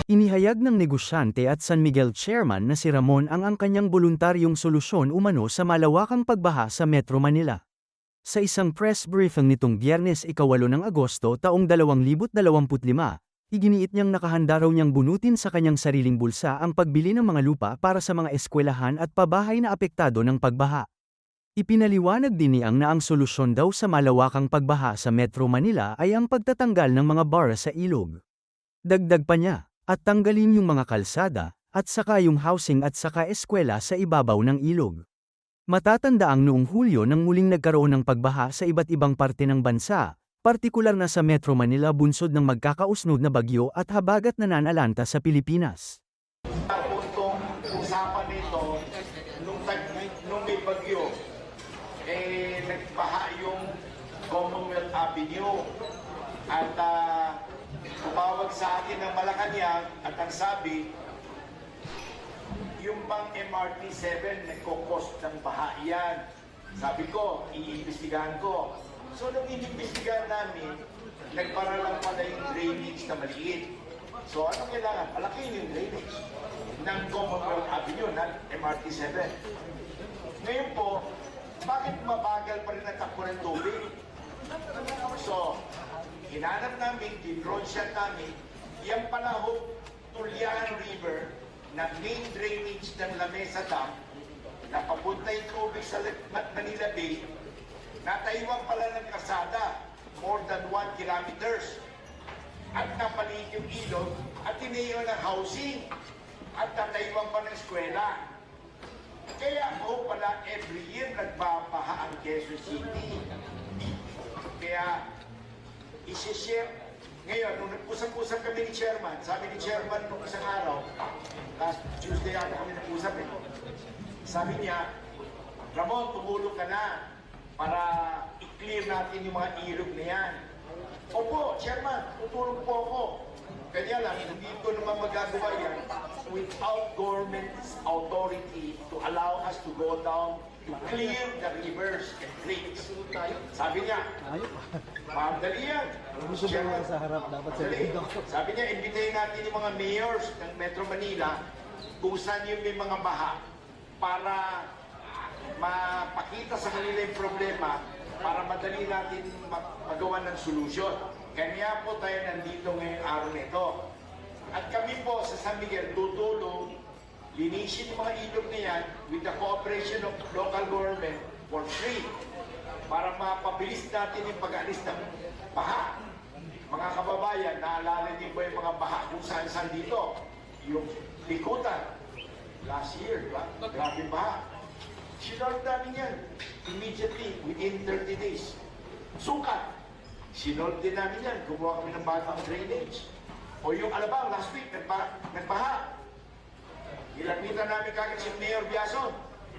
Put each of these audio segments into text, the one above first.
Inihayag ng negosyante at San Miguel chairman na si Ramon ang kanyang voluntaryong solusyon umano sa malawakang pagbaha sa Metro Manila. Sa isang press briefing nitong Biyernes 8 ng Agosto taong 2025, iginiit niyang nakahanda raw niyang bunutin sa kanyang sariling bulsa ang pagbili ng mga lupa para sa mga eskwelahan at pabahay na apektado ng pagbaha. Ipinaliwanag din niyang na ang solusyon daw sa malawakang pagbaha sa Metro Manila ay ang pagtatanggal ng mga bara sa ilog. Dagdag pa niya, at tanggalin yung mga kalsada, at saka yung housing at saka eskwela sa ibabaw ng ilog. Matatandaang noong Hulyo nang muling nagkaroon ng pagbaha sa iba't ibang parte ng bansa, partikular na sa Metro Manila bunsod ng magkakausnod na bagyo at habagat nananalanta sa Pilipinas. Puntong usapan nito, nung may bagyo, nagbaha yung Commonwealth Avenue at tumawag sa akin ng Malacanang at ang sabi, yung bang MRT-7 nagkukos ng baha yan. Sabi ko, iimbestigahan ko. So nung inimbestigahan namin, nagpara lang pala yung drainage na maliit. So ano kailangan? Palakihin yung drainage ng Commonwealth Avenue, ng MRT-7. Ngayon po, bakit mabagal pa rin ang takbo ng tubig? So, hinanap namin, di-drone shot namin, yung panahon Tulyan River na main drainage ng Lamesa Dam na papunta yung tubig sa Manila Bay, nataiwan pala ng kasada more than 1 kilometers at napalit yung ilog at tinayo ng housing at nataiwan pa ng eskwela. Kaya ako pala every year nagbabaha ang Quezon City. Kaya isi-share. Ngayon, nung nag-usap-usap kami ni Chairman, sabi ni Chairman nung isang araw, last Tuesday ako kami nag-usap sabi niya, Ramon, tumulong ka na para i-clear natin yung mga ilog na yan. Opo, Chairman, tutulong po ako. Kanya lang, hindi ko naman magagawa yan without government's authority to allow us to go down to clear the rivers and creeks. Sabi niya, madali yan. Sa harap dapat sa dito. Sabi niya, imbitahin natin yung mga mayors ng Metro Manila kung saan yung may mga baha para mapakita sa kanila yung problema para madali natin magawa ng solusyon. Kanya po tayo nandito ngayong araw nito. At kami po sa San Miguel tutulong, linisin yung mga ilog na yan with the cooperation of local government for free para mapabilis natin yung pag-alis ng baha. Mga kababayan, naalala niyo ba yung mga baha kung saan-saan dito? Yung Likutan, last year, diba? Grabe baha. Sinolve namin yan immediately, within 30 days. Sukat, sinolve din namin yan. Gumawa kami ng bagong drainage. O yung Alabang, last week, nagbaha. Ilapitan namin kagad si Mayor Biason.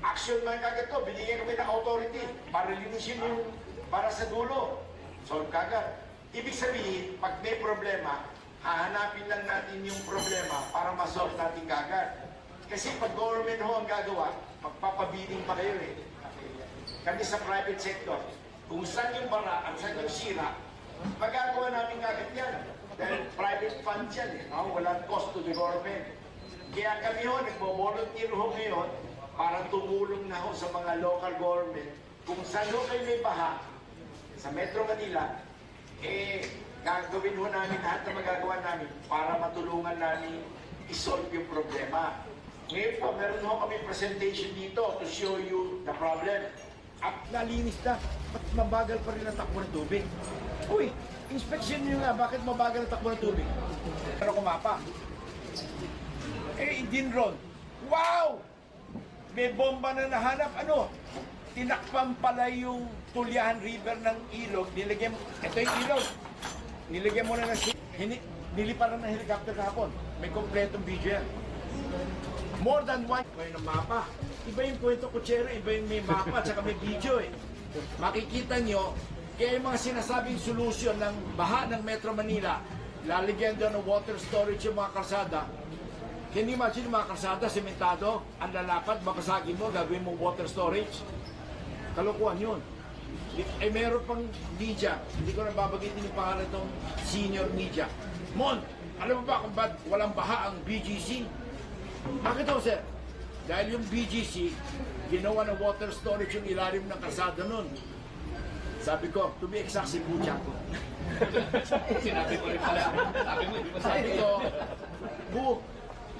Action man kagad to, binigyan kami ng authority para linisin yung para sa dulo. Solve kagad. Ibig sabihin, pag may problema, hahanapin lang natin yung problema para ma-solve natin kagad. Kasi pag government ho ang gagawa, magpapabiling pa kayo eh. Kami sa private sector, kung saan yung bara at saan yung sira, magagawa namin kagad yan. Dahil private funds yan eh. Walang cost to the government. Kaya kami ho, nagbo-volunteer ho ngayon para tumulong na ho sa mga local government. Kung saan ho kayo may baha, sa Metro Manila, gagawin ho namin lahat na magagawa namin para matulungan namin isolve yung problema. Ngayon po, meron ho kami presentation dito to show you the problem. At nalinis na, ba't mabagal pa rin ang takbo ng tubig? Uy, inspeksyon nyo nga, bakit mabagal ang takbo ng tubig? Pero kumapa. Dinron. Wow! May bomba na nahanap. Ano? Tinakpan pala yung Tulyan River ng ilog. Nilagyan, ito yung ilog. Nilagyan mo na ng niliparan ng helicopter kahapon. May kompletong video yan. More than one. May ng mapa. Iba yung kwento kutsera, iba yung may mapa at saka may video eh. Makikita nyo, kaya yung mga sinasabing solusyon ng baha ng Metro Manila, lalagyan doon ng water storage yung mga kalsada. Can you imagine yung mga kalsada, sementado, ang lalapad, makasagin mo, gagawin mong water storage? Kalokohan yun. Eh meron pang media, hindi ko na babagitin yung pangalan itong senior media. Mon, Alam mo ba kung ba't walang baha ang BGC? Bakit ho, sir? Dahil yung BGC, ginawa ng water storage yung ilalim ng kalsada nun. Sabi ko, to be exact, si Pucha ko. Sinabi ko rin pala. Sabi ko, Bu,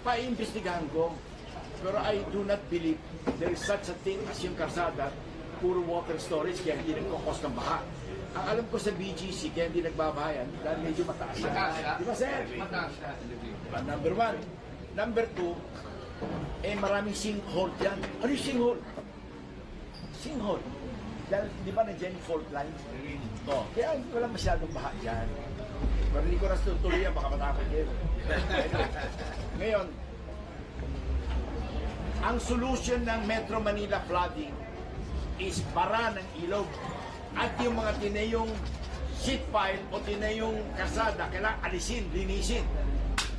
paimbestigahan ko. Pero I do not believe there is such a thing as yung kalsada, puro water storage, kaya hindi nagkakos ng baha. Ang alam ko sa BGC, kaya hindi nagbabahayan, dahil medyo mataas siya. Mataas siya. Di ba, sir? Mataas siya. Number one. Number two, maraming sinkhole dyan. Ano yung sinkhole? Sinkhole. Dahil, di ba, nandiyan yung fault line? Kaya wala masyadong baha dyan. Pero hindi ko na tutuloy yan, baka matapos kayo. Ngayon, ang solution ng Metro Manila flooding is bara ng ilog. At yung mga tinayong sheet pile o tinayong kasada, kailangan alisin, linisin.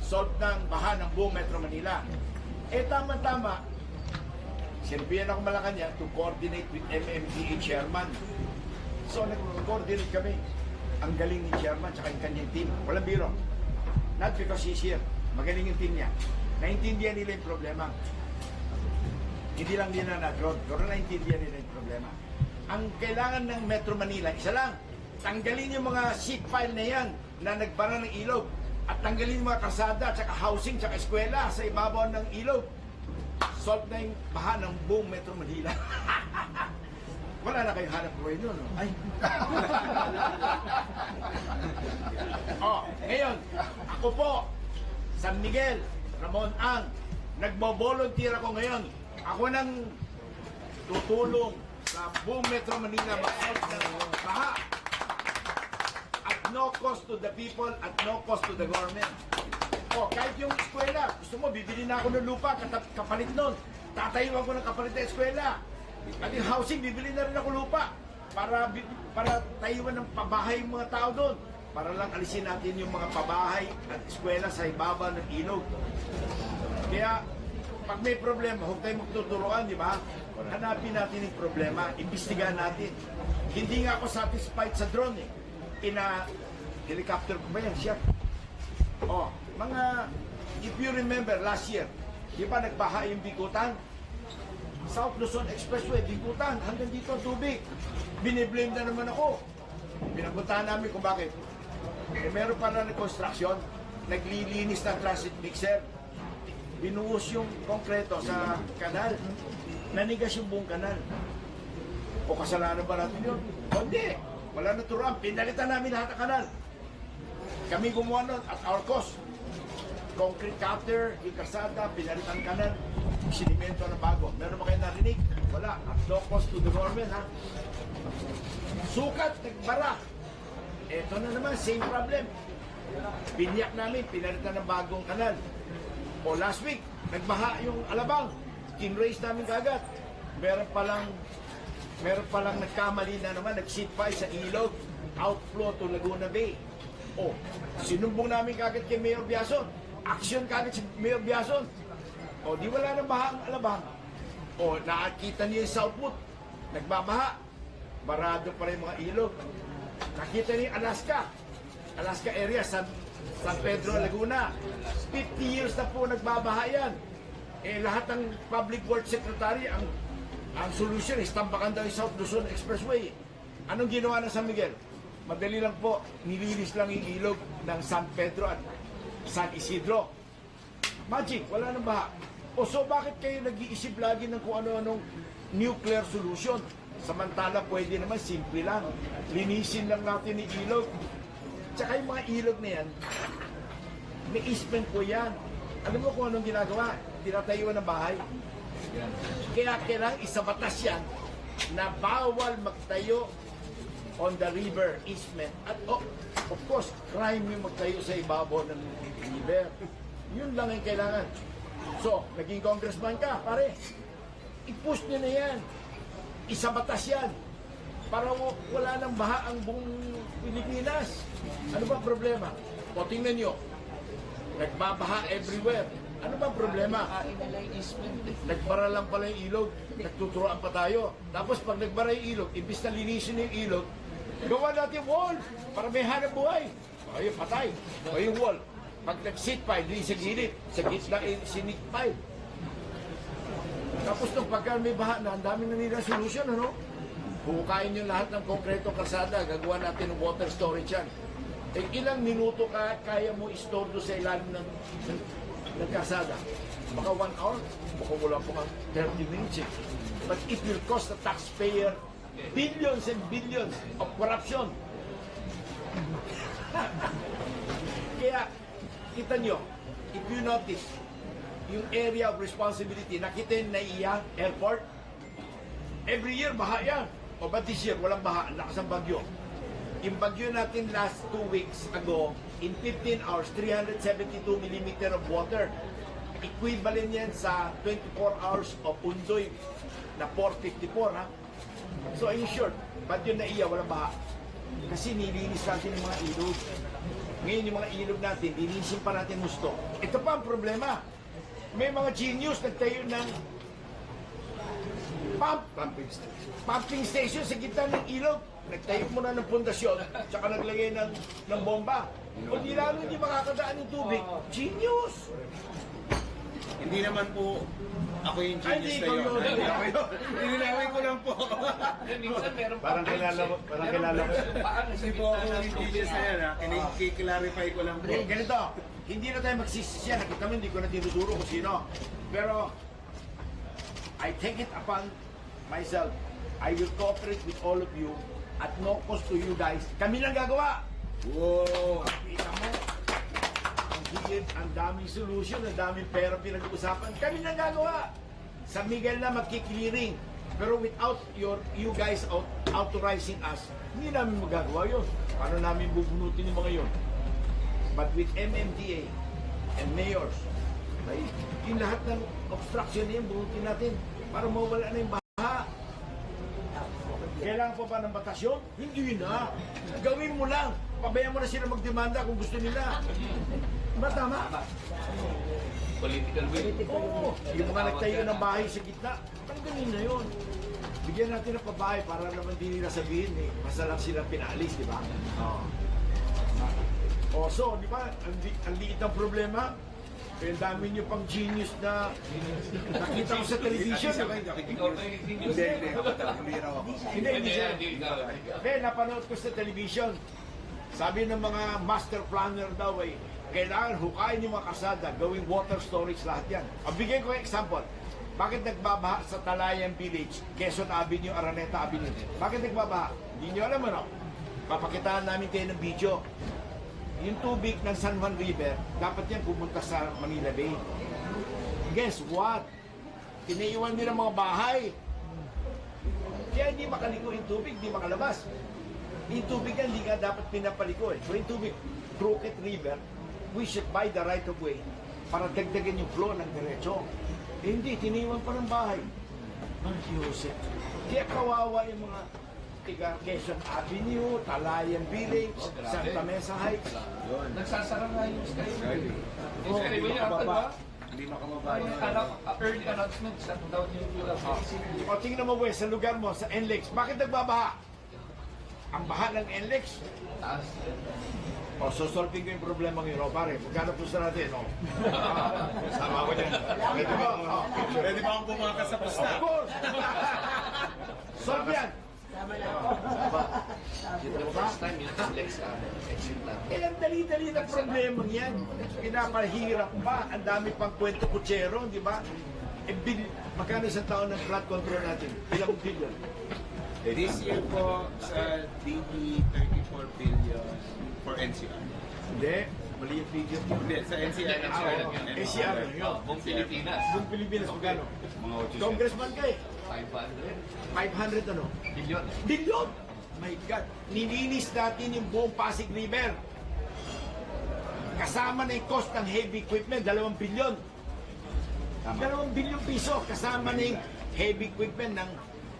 Solve ng baha ng buong Metro Manila. Tama-tama, sinabihan ako Malacanang to coordinate with MMDA chairman. So, nag-coordinate kami. Ang galing ni chairman tsaka yung kanyang team. Walang biro. Not because he's here. Magaling yung team niya. Naintindihan nila yung problema. Hindi lang nila na-drone, pero naintindihan nila yung problema. Ang kailangan ng Metro Manila, isa lang, tanggalin yung mga sheet pile na yan na nagbara ng ilog at tanggalin yung mga kasada, tsaka housing, tsaka eskwela sa ibabaw ng ilog. Solve na yung baha ng buong Metro Manila. Wala na kayong hanap buhay nun, no? Ay. Ngayon, ako po, San Miguel, Ramon Ang, nagbo-volunteer ako ngayon. Ako nang tutulong sa buong Metro Manila mag-solve ng baha. At no cost to the people, at no cost to the government. Kahit yung eskwela, gusto mo, bibili na ako ng lupa, kapalit nun. Tatayuan ko ng kapalit na eskwela. At yung housing, bibili na rin ako lupa para tayuan ng pabahay yung mga tao doon. Para lang alisin natin yung mga pabahay at eskwela sa ibaba ng ilog. Kaya, pag may problema, huwag tayong magtuturoan, di ba? Hanapin natin yung problema, imbestigahan natin. Hindi nga ako satisfied sa drone eh. Helicopter ko ba yan, chef? If you remember last year, di ba nagbaha yung Bikutan? South Luzon Expressway, Bikutan, hanggang dito ang tubig. Biniblame na naman ako. Pinapuntahan namin kung bakit. Meron pa na construction, naglilinis ng transit mixer. Binuhos yung konkreto sa kanal. Nanigas yung buong kanal. O kasalanan ba natin yun? Hindi. Wala na turuan. Pinalitan namin lahat ng kanal. Kami gumawa nun at our cost. Concrete cutter, ikasada, pinalitan kanal, sinimento na bago. Meron ba kayo narinig? Wala. At no cost to the government, ha? Sukat, nagbara. Ito na naman, same problem. Binyak namin, pinalitan ng bagong kanal. O last week, nagbaha yung Alabang. Kinraise namin kagad. Meron palang nagkamali na naman, nag-seat pile sa ilog, outflow to Laguna Bay. Sinumbong namin kagad kay Mayor Biason. Action kagad si Mayor Biason. Di wala nang baha ang Alabang. Nakakita niyo yung Southwood. Nagbabaha. Barado pa rin mga ilog. Nakita niyo yung Alaska area, San Pedro, Laguna. 50 years na po nagbabaha yan. Lahat ng public works secretary, ang solution is tambakan daw yung South Luzon Expressway. Anong ginawa ng San Miguel? Madali lang po, nilinis lang yung ilog ng San Pedro at San Isidro. Magic, wala nang baha. So bakit kayo nag-iisip lagi ng kung ano-anong nuclear solution? Samantala pwede naman simple lang. Linisin lang natin yung ilog. Tsaka yung mga ilog na yan, may easement po yan. Alam mo kung anong ginagawa? Tinatayuan ng bahay. Kaya kailangan isabatas yan na bawal magtayo on the river easement. At of course, crime yung magtayo sa ibabaw ng river. Yun lang ang kailangan. So, naging congressman ka, pare. I-push nyo na yan. Isabatas yan. Para wala nang baha ang buong Pilipinas. Ano ba problema? Tingnan nyo. Nagbabaha everywhere. Ano ba problema? Nagbara lang pala yung ilog. Nagtuturoan pa tayo. Tapos pag nagbara yung ilog, imbis na linisin yung ilog, gawa natin wall para may hanap buhay. Ayun, patay. O yung wall. Pag nag-seat pile, di sa gilid. Sa gitna, sinit pile. Tapos nung pagka may baha na, ang daming nanila solution, ano? Hukayin nyo lahat ng konkreto kalsada, gagawa natin ng water storage yan. Eh, ilang minuto kaya mo i-store doon sa ilalim ng kalsada? Baka 1 hour, baka wala pa nga 30 minutes eh. But it will cost the taxpayer billions and billions of corruption. Kaya, kita nyo, if you notice, yung area of responsibility, nakita yung NAIA Airport, every year baha yan. O ba this year, walang baha, ang lakas ng bagyo. Yung bagyo natin last 2 weeks ago, in 15 hours, 372 millimeter of water. Equivalent yan sa 24 hours of Undoy na 454, ha? So, in short, bagyo na iya, walang baha. Kasi nilinis natin yung mga ilog. Ngayon, yung mga ilog natin, linisin pa natin gusto. Ito pa ang problema. May mga genius nagtayo ng pumping station sa gitna ng ilog. Nagtayo muna ng pundasyon, tsaka naglagay ng bomba. Kung di lalo hindi makakadaan yung tubig, genius! Hindi naman po ako yung Ay, genius hindi na ikaw yun. yun. Nilinawin ko lang po. Minsan meron Parang kilala ko. Paano Hindi po ako yung genius na yan. Kiklarify ko lang po. Ganito, hindi na tayo magsisisya. Nakita mo, hindi ko na tinuturo kung sino. Pero, I take it upon myself. I will cooperate with all of you at no cost to you guys. Kami lang gagawa. Wow! Kita mo, ang higit, ang daming solution, ang daming pera pinag-uusapan. Kami lang gagawa. San Miguel na magkiklearing. Pero without you guys authorizing us, hindi namin magagawa yun. Paano namin bubunutin yung mga yun? But with MMDA and mayors, ay, yung lahat ng obstruction na yun, bunutin natin para mawala na yung baha. Kailangan pa ba ng batasyon? Hindi na. Gawin mo lang. Pabayaan mo na sila magdemanda kung gusto nila. Ba tama? political will. Oo. Yung mga nagtayo ng bahay sa gitna, tanggalin na yun. Bigyan natin ng pabahay para naman din nila sabihin, eh, basta lang silang pinaalis, di ba? Oo. So, di ba, ang liit ng problema, kaya dami nyo pang genius na nakita ko sa television. Ikaw na yung genius. Hindi ako talaga. Hindi raw ako. Hindi siya. Hindi ikaw. Kaya napanood ko sa television, sabi ng mga master planner daw ay, kailangan hukayin yung mga kasada, gawing water storage lahat yan. Bigyan ko yung example. Bakit nagbabaha sa Talayan Village, Quezon Avenue, Araneta Avenue? Bakit nagbabaha? Hindi nyo alam ano? Papakitaan namin kayo ng video. Yung tubig ng San Juan River, dapat yan pumunta sa Manila Bay. Guess what? Tinaiwan nila mga bahay. Kaya hindi makaliko yung tubig, hindi makalabas. Yung tubig yan, hindi ka dapat pinapaliko eh. So yung tubig, Crooked River, we should buy the right of way para dagdagan yung flow ng diretso. Eh, hindi, tiniwan pa ng bahay. Ang Jose. Kaya kawawa yung mga tiga Quezon Avenue, Talayan Village, Santa Mesa Heights. Nagsasara nga yung Skyway. Yung Oh, Skyway niya, makababa. ba? Hindi makababa yun. Early announcement sa daw yung O tingnan mo, Wes, sa lugar mo, sa NLEX, bakit nagbabaha? Ang baha ng NLEX. taas. O, so solving ko yung problema ngayon. O, pare, magkano po sa natin? O. Sama ko dyan. Pwede ba? Pwede ba akong pumakas sa pusta? Of course! Solve yan! First time yung Lex exit lang. Eh, ang dali-dali na problema yan. Pinapahirap pa. Ang dami pang kwento kutsero, di ba? Eh, magkano isang taon ng flood control natin? Ilang billion? This year po sa DD 34 billion for NCR. Hindi. Mali yung figure mo. Hindi, sa NCR. NCR lang yun. Buong Pilipinas. Buong Pilipinas, magkano? Mga 800. Congressman ka eh. 500 500 ano? billion. Billion! My God! Nilinis natin yung buong Pasig River. Kasama na yung cost ng heavy equipment, 2 billion. 2 billion piso. Kasama na yung heavy equipment ng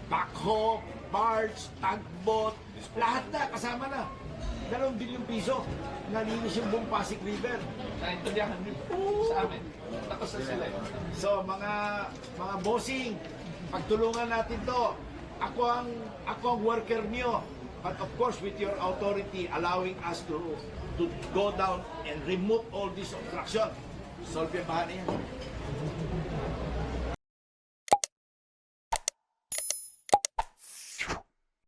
backhoe, barge, tugboat, lahat na, kasama na. 2 billion piso. Nalinis yung buong Pasig River. Naintindihan din sa amin. Tapos na sila. So, mga bossing, pagtulungan natin to. Ako ang worker niyo. But of course, with your authority, allowing us to to go down and remove all this obstruction. Solve yung bahan na yan.